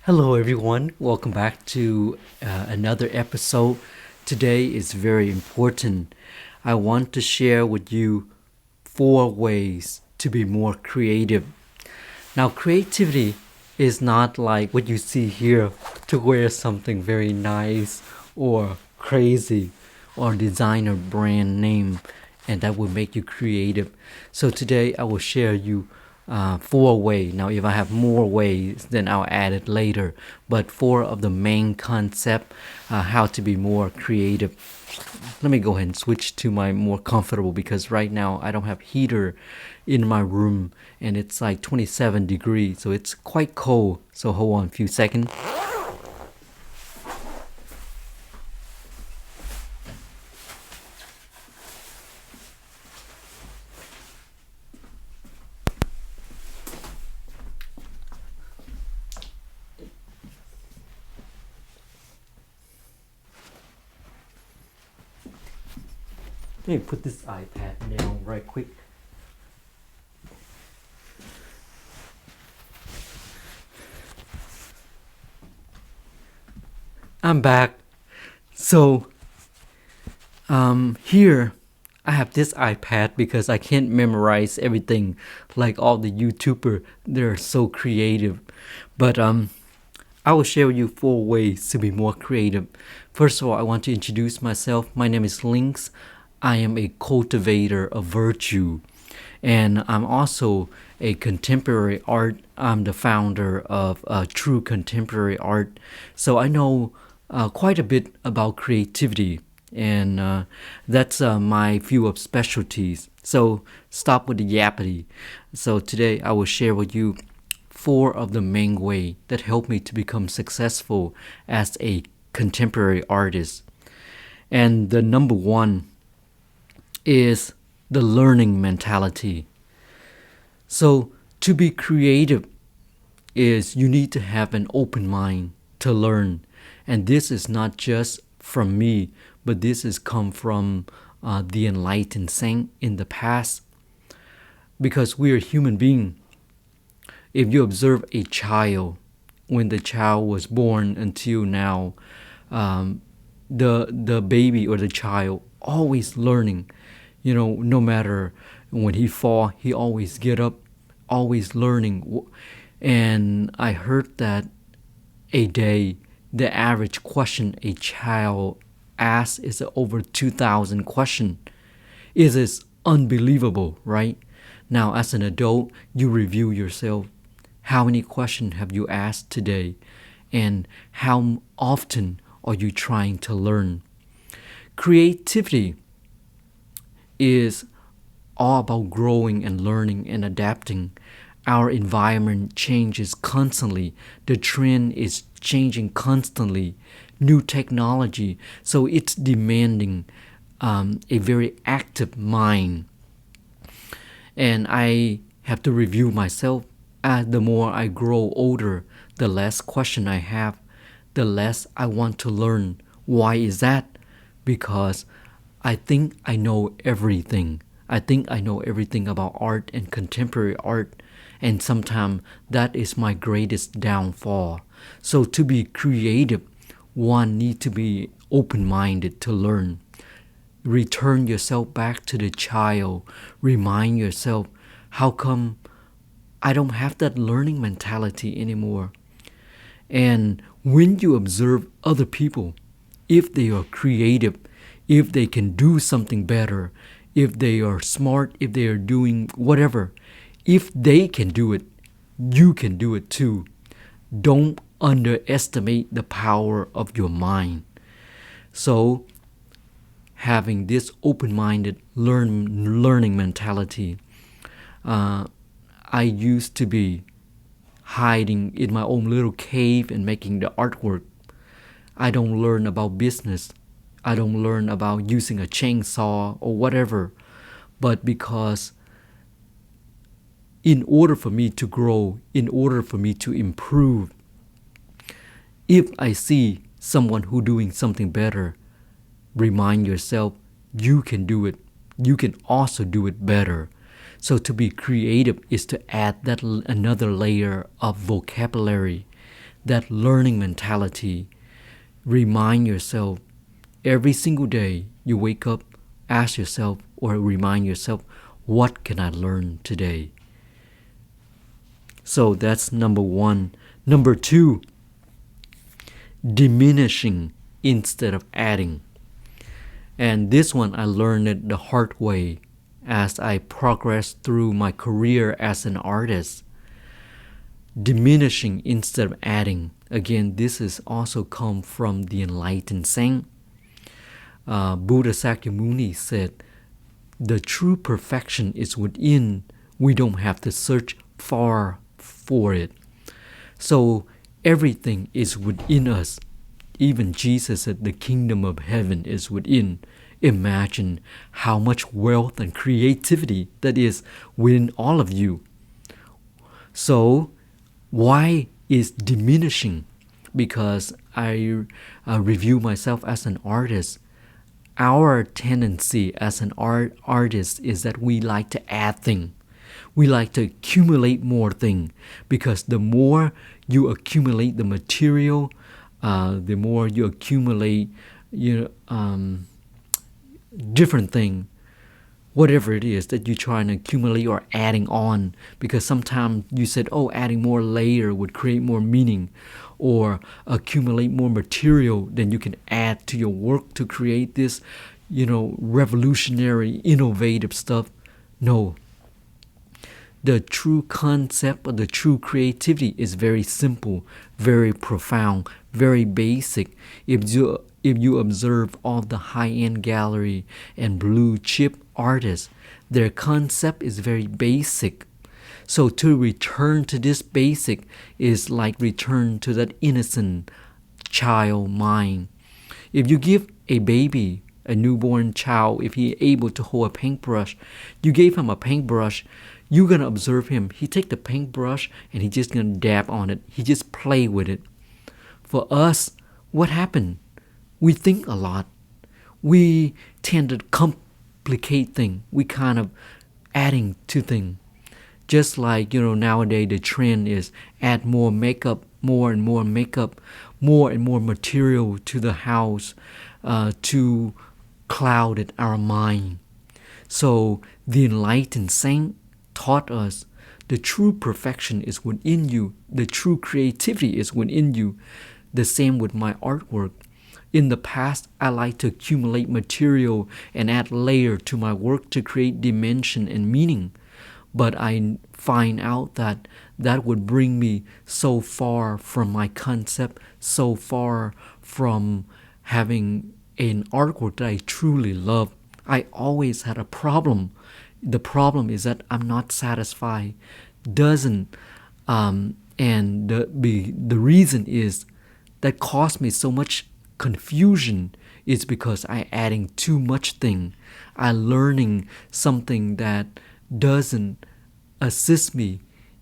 Hello, everyone. Welcome back to another episode. Today is very important. I want to share with you 4 ways to be more creative. Now, creativity is not like what you see here to wear something very nice or crazy or designer brand name, and that will make you creative. So today I will share you 4 ways. Now, if I have more ways, then I'll add it later. But 4 of the main concept how to be more creative. Let me go ahead and switch to my more comfortable because right now I don't have heater in my room and it's like 27 degrees, so it's quite cold. So hold on a few seconds. Let me put this iPad down right quick. I'm back. So here I have this iPad because I can't memorize everything like all the YouTuber. They're so creative. But I will share with you 4 ways to be more creative. First of all, I want to introduce myself. My name is Lynx. I am a cultivator of virtue, and I'm also a contemporary art. I'm the founder of True Contemporary Art. So I know quite a bit about creativity, and that's my few of specialties. So stop with the yappity. So today I will share with you 4 of the main way that helped me to become successful as a contemporary artist. And the number one is the learning mentality. So to be creative is you need to have an open mind to learn. And this is not just from me, but this has come from the enlightened saint in the past. Because we are human beings. If you observe a child, when the child was born until now, the baby or the child always learning. No matter when he fall, he always get up, always learning. And I heard that a day, the average question a child asks is over 2,000 questions. It is unbelievable, right? Now, as an adult, you review yourself. How many questions have you asked today? And how often are you trying to learn? Creativity is all about growing and learning and adapting. Our environment changes constantly. The trend is changing constantly. New technology. So it's demanding a very active mind. And I have to review myself. As the more I grow older, the less question I have, the less I want to learn. Why is that? Because I think I know everything. I think I know everything about art and contemporary art, and sometimes that is my greatest downfall. So to be creative, one need to be open-minded to learn. Return yourself back to the child. Remind yourself, how come I don't have that learning mentality anymore? And when you observe other people, if they are creative, if they can do something better, if they are smart, if they are doing whatever, if they can do it, you can do it too. Don't underestimate the power of your mind. So, having this open-minded learning mentality, I used to be hiding in my own little cave and making the artwork. I don't learn about business. I don't learn about using a chainsaw or whatever. But because in order for me to grow, in order for me to improve, if I see someone who doing something better, remind yourself, you can do it. You can also do it better. So to be creative is to add that another layer of vocabulary that learning mentality. Remind yourself every single day you wake up, ask yourself or remind yourself, what can I learn today? So that's number one. Number two, diminishing instead of adding. And this one I learned it the hard way as I progressed through my career as an artist. Diminishing instead of adding. Again, this is also come from the enlightened saint. Buddha Sakyamuni said, the true perfection is within. We don't have to search far for it. So everything is within us. Even Jesus said the kingdom of heaven is within. Imagine how much wealth and creativity that is within all of you. So why is diminishing? Because I review myself as an artist. Our tendency as an artist is that we like to add things. We like to accumulate more things, because the more you accumulate the material, the more you accumulate different things, whatever it is that you're trying to accumulate or adding on. Because sometimes you said, oh, adding more layer would create more meaning, or accumulate more material, then you can add to your work to create this, revolutionary, innovative stuff. No. The true concept of the true creativity is very simple, very profound, very basic. If you observe all the high-end gallery and blue chip artists, their concept is very basic. So to return to this basic is like return to that innocent child mind. If you give a baby, a newborn child, if he able to hold a paintbrush, you gave him a paintbrush, you're going to observe him. He take the paintbrush and he just going to dab on it. He just play with it. For us, what happened? We think a lot. We tend to complicate things. We kind of adding to things. Just like, nowadays the trend is add more makeup, more and more makeup, more and more material to the house to cloud it, our mind. So the enlightened saint taught us the true perfection is within you. The true creativity is within you. The same with my artwork. In the past, I like to accumulate material and add layer to my work to create dimension and meaning. But I find out that that would bring me so far from my concept, so far from having an artwork that I truly love. I always had a problem. The problem is that I'm not satisfied. And the reason is that caused me so much confusion is because I adding too much thing. I learning something that doesn't assist me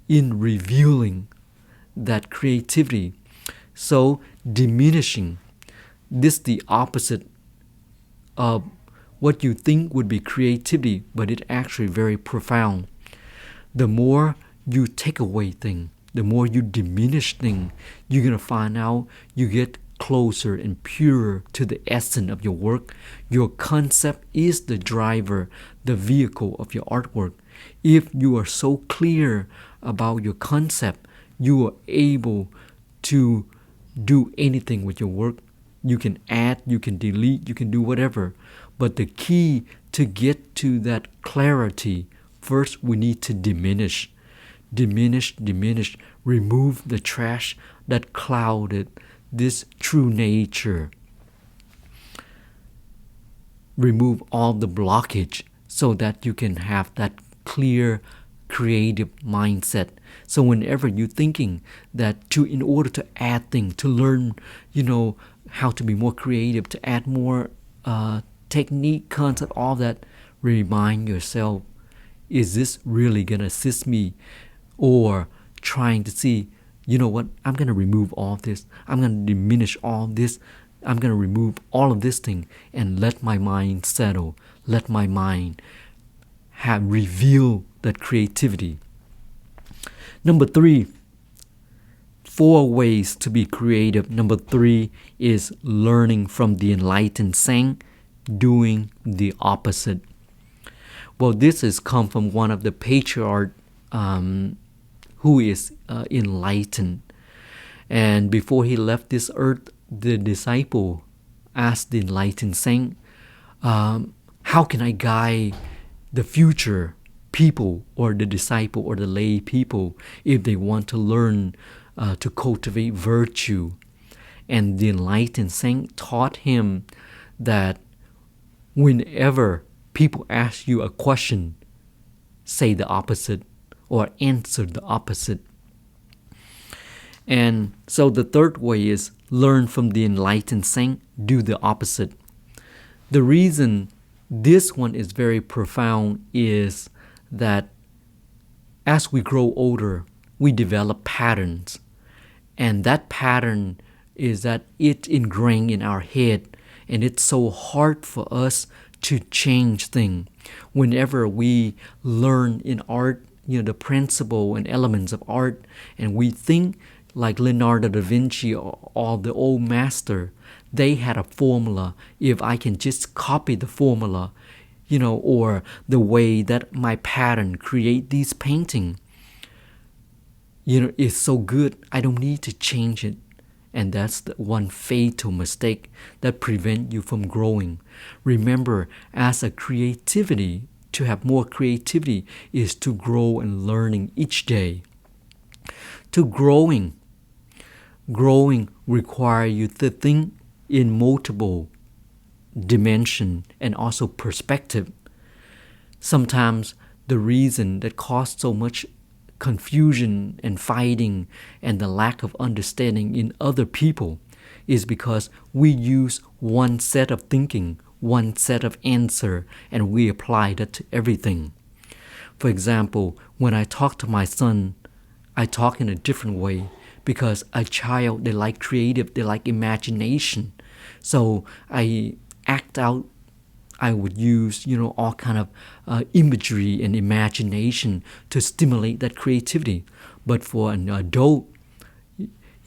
in revealing that creativity. So diminishing, this is the opposite of what you think would be creativity, but it's actually very profound. The more you take away things, the more you diminish things, you're going to find out you get closer and purer to the essence of your work. Your concept is the driver, the vehicle of your artwork. If you are so clear about your concept, you are able to do anything with your work. You can add, you can delete, you can do whatever. But the key to get to that clarity, first we need to diminish. Diminish, remove the trash that clouded this true nature. Remove all the blockage so that you can have that clear, creative mindset. So whenever you're thinking that in order to add things, to learn, how to be more creative, to add more technique, concept, all that, remind yourself, is this really going to assist me? Or trying to see, I'm going to remove all this. I'm going to diminish all this. I'm going to remove all of this thing and let my mind settle. Let my mind reveal that creativity. Number 3, 4 ways to be creative. Number 3 is learning from the enlightened saint, doing the opposite. Well, this has come from one of the patriarchs who is enlightened. And before he left this earth, the disciple asked the enlightened saint, how can I guide the future people or the disciple or the lay people if they want to learn to cultivate virtue? And the enlightened saint taught him that whenever people ask you a question, say the opposite or answer the opposite. And so the third way is learn from the enlightened saint, do the opposite. The reason this one is very profound is that as we grow older, we develop patterns. And that pattern is that it's ingrained in our head, and it's so hard for us to change things. Whenever we learn in art, the principle and elements of art, and we think like Leonardo da Vinci or the old master, they had a formula. If I can just copy the formula, or the way that my pattern create these painting, is so good, I don't need to change it. And that's the one fatal mistake that prevents you from growing. Remember, as a creativity, to have more creativity is to grow and learning each day. To growing require you to think in multiple dimension and also perspective. Sometimes the reason that caused so much confusion and fighting and the lack of understanding in other people is because we use one set of thinking, one set of answer, and we apply that to everything. For example, when I talk to my son, I talk in a different way because a child, they like creative, they like imagination. So I act out, I would use, all kind of imagery and imagination to stimulate that creativity. But for an adult,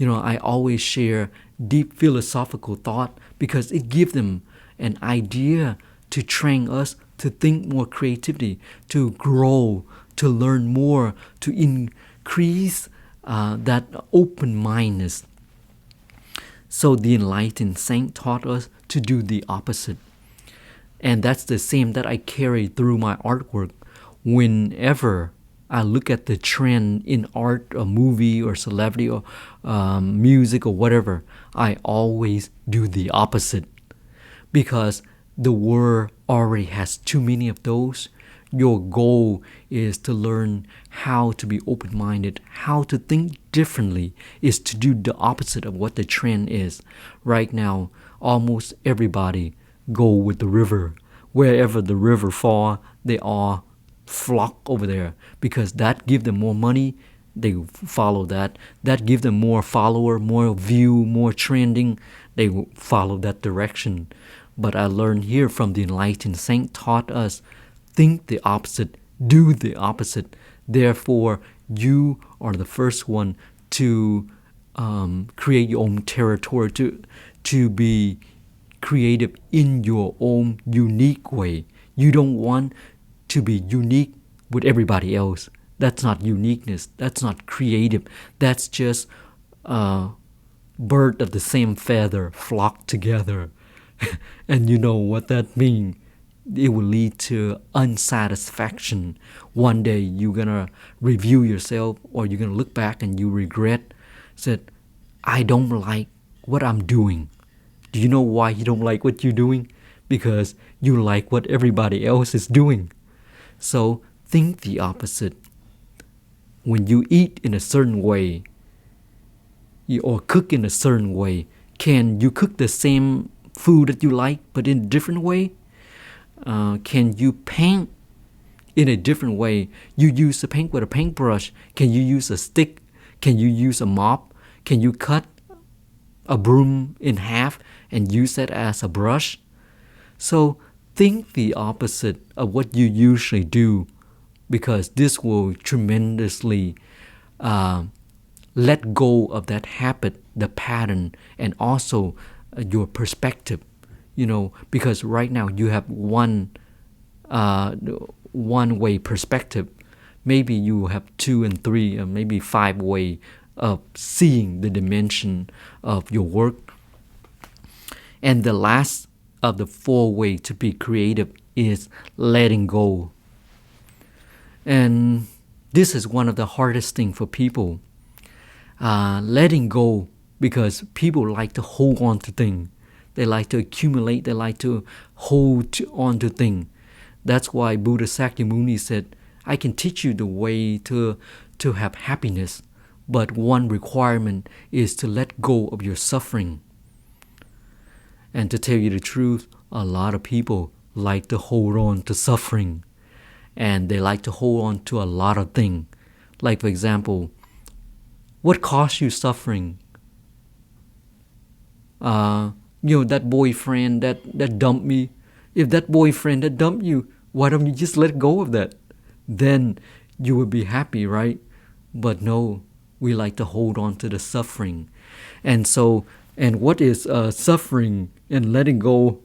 I always share deep philosophical thought because it gives them an idea to train us to think more creativity, to grow, to learn more, to increase that open-mindedness. So the enlightened saint taught us to do the opposite. And that's the same that I carry through my artwork. Whenever I look at the trend in art or movie or celebrity or music or whatever, I always do the opposite. Because the world already has too many of those. Your goal is to learn how to be open-minded, how to think differently, is to do the opposite of what the trend is. Right now, almost everybody go with the river. Wherever the river fall, they all flock over there because that give them more money. They follow that. That give them more follower, more view, more trending. They will follow that direction. But I learned here from the enlightened saint taught us, think the opposite, do the opposite. Therefore, you are the first one to create your own territory, to be creative in your own unique way. You don't want to be unique with everybody else. That's not uniqueness. That's not creative. That's just bird of the same feather flock together. And you know what that means. It will lead to unsatisfaction. One day you're going to review yourself or you're going to look back and you regret, said, I don't like what I'm doing. Do you know why you don't like what you're doing? Because you like what everybody else is doing. So think the opposite. When you eat in a certain way or cook in a certain way, can you cook the same food that you like but in a different way? Can you paint in a different way? You use a paint with a paintbrush. Can you use a stick? Can you use a mop? Can you cut a broom in half and use that as a brush? So think the opposite of what you usually do, because this will tremendously let go of that habit, the pattern, and also your perspective. Because right now you have uh, one way perspective. Maybe you have two and three, or maybe five way of seeing the dimension of your work. And the last of the four way to be creative is letting go. And this is one of the hardest thing for people. Letting go, because people like to hold on to things. They like to accumulate. They like to hold on to things. That's why Buddha Sakyamuni said, I can teach you the way to have happiness, but one requirement is to let go of your suffering. And to tell you the truth, a lot of people like to hold on to suffering, and they like to hold on to a lot of things. Like, for example, what caused you suffering? That boyfriend that dumped me. If that boyfriend that dumped you, why don't you just let go of that? Then you will be happy, right? But no, we like to hold on to the suffering. And what is suffering and letting go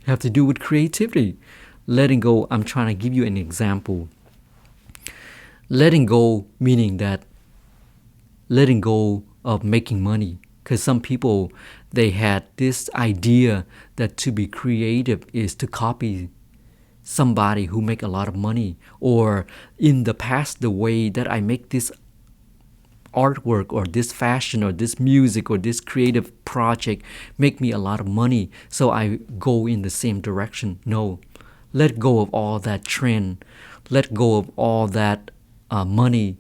have to do with creativity? Letting go, I'm trying to give you an example. Letting go meaning that letting go of making money. Because some people, they had this idea that to be creative is to copy somebody who make a lot of money, or in the past, the way that I make this artwork or this fashion or this music or this creative project make me a lot of money, so I go in the same direction. No, let go of all that trend. Let go of all that money,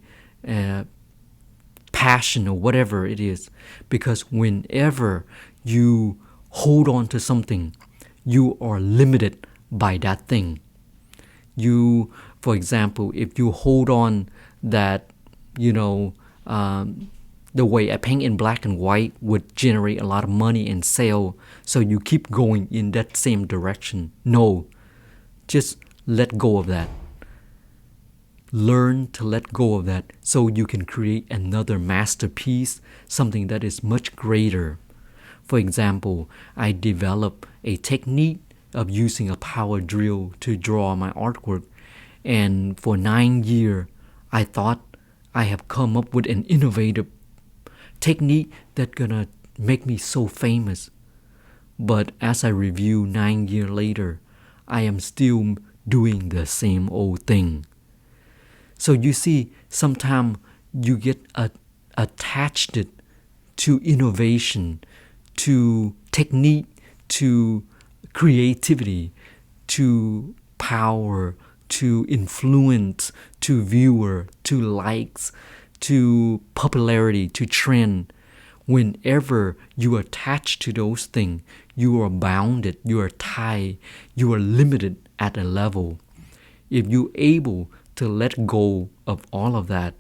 passion, or whatever it is. Because whenever you hold on to something, you are limited by that thing. For example, if you hold on that, the way a paint in black and white would generate a lot of money and sale, so you keep going in that same direction. No, just let go of that. Learn to let go of that so you can create another masterpiece, something that is much greater. For example, I developed a technique of using a power drill to draw my artwork, and for 9 years, I thought I have come up with an innovative technique that's gonna make me so famous. But as I review 9 years later, I am still doing the same old thing. So you see, sometimes you get attached to innovation, to technique, to creativity, to power, to influence, to viewer, to likes, to popularity, to trend. Whenever you attach to those things, you are bounded, you are tied, you are limited at a level. If you're able to let go of all of that,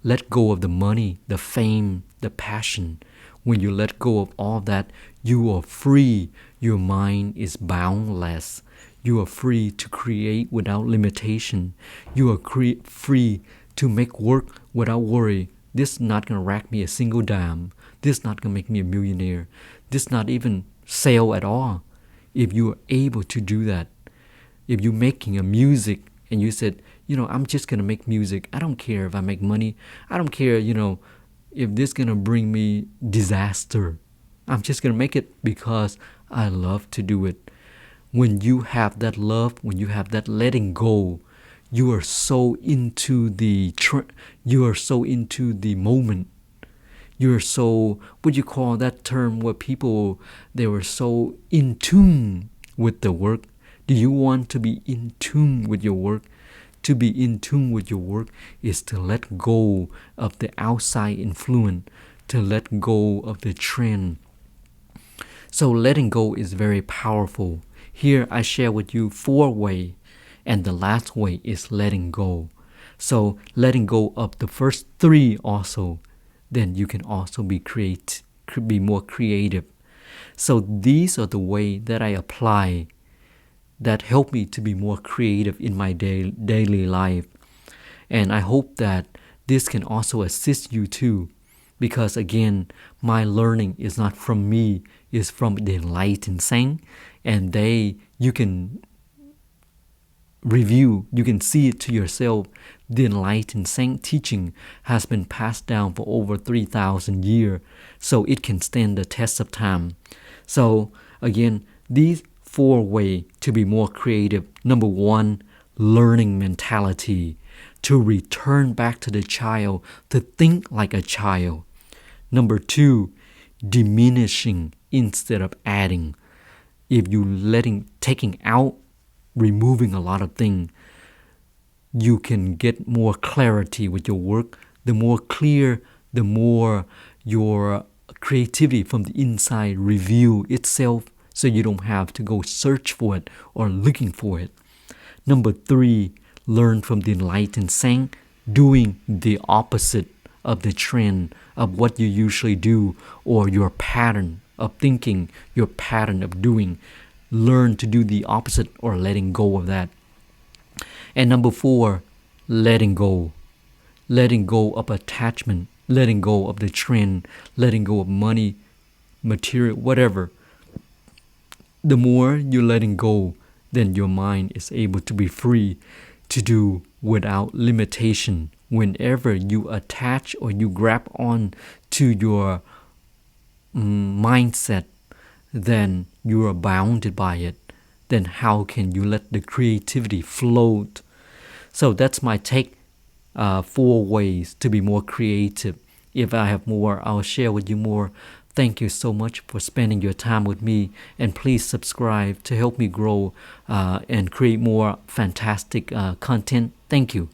let go of the money, the fame, the passion. When you let go of all that, you are free. Your mind is boundless. You are free to create without limitation. You are free to make work without worry. This is not going to rack me a single dime. This is not going to make me a millionaire. This is not even sale at all. If you are able to do that, if you're making a music and you said, I'm just going to make music. I don't care if I make money. I don't care, if this is going to bring me disaster. I'm just going to make it because I love to do it. When you have that love, when you have that letting go, you are so into the moment. You're so, what you call that term where people, they were so in tune with the work. Do you want to be in tune with your work? To be in tune with your work is to let go of the outside influence, to let go of the trend. So letting go is very powerful. Here I share with you 4 ways, and the last way is letting go. So letting go of the first 3 also, then you can also be more creative. So these are the way that I apply that help me to be more creative in my daily life. And I hope that this can also assist you too. Because again, my learning is not from me, it's from the enlightened saint, and you can review, you can see it to yourself. The enlightened saint teaching has been passed down for over 3,000 years, so it can stand the test of time. So again, these 4 ways to be more creative. Number 1, learning mentality, to return back to the child, to think like a child. Number 2, diminishing instead of adding. If you taking out, removing a lot of things, you can get more clarity with your work. The more clear, the more your creativity from the inside reveal itself, so you don't have to go search for it or looking for it. Number 3, learn from the enlightened saint, doing the opposite of the trend of what you usually do, or your pattern of thinking, your pattern of doing. Learn to do the opposite or letting go of that. And number 4, letting go. Letting go of attachment, letting go of the trend, letting go of money, material, whatever. The more you're letting go, then your mind is able to be free to do without limitation. Whenever you attach or you grab on to your mindset, then you are bounded by it. Then how can you let the creativity float? So that's my take. 4 ways to be more creative. If I have more, I'll share with you more. Thank you so much for spending your time with me, and please subscribe to help me grow and create more fantastic content. Thank you.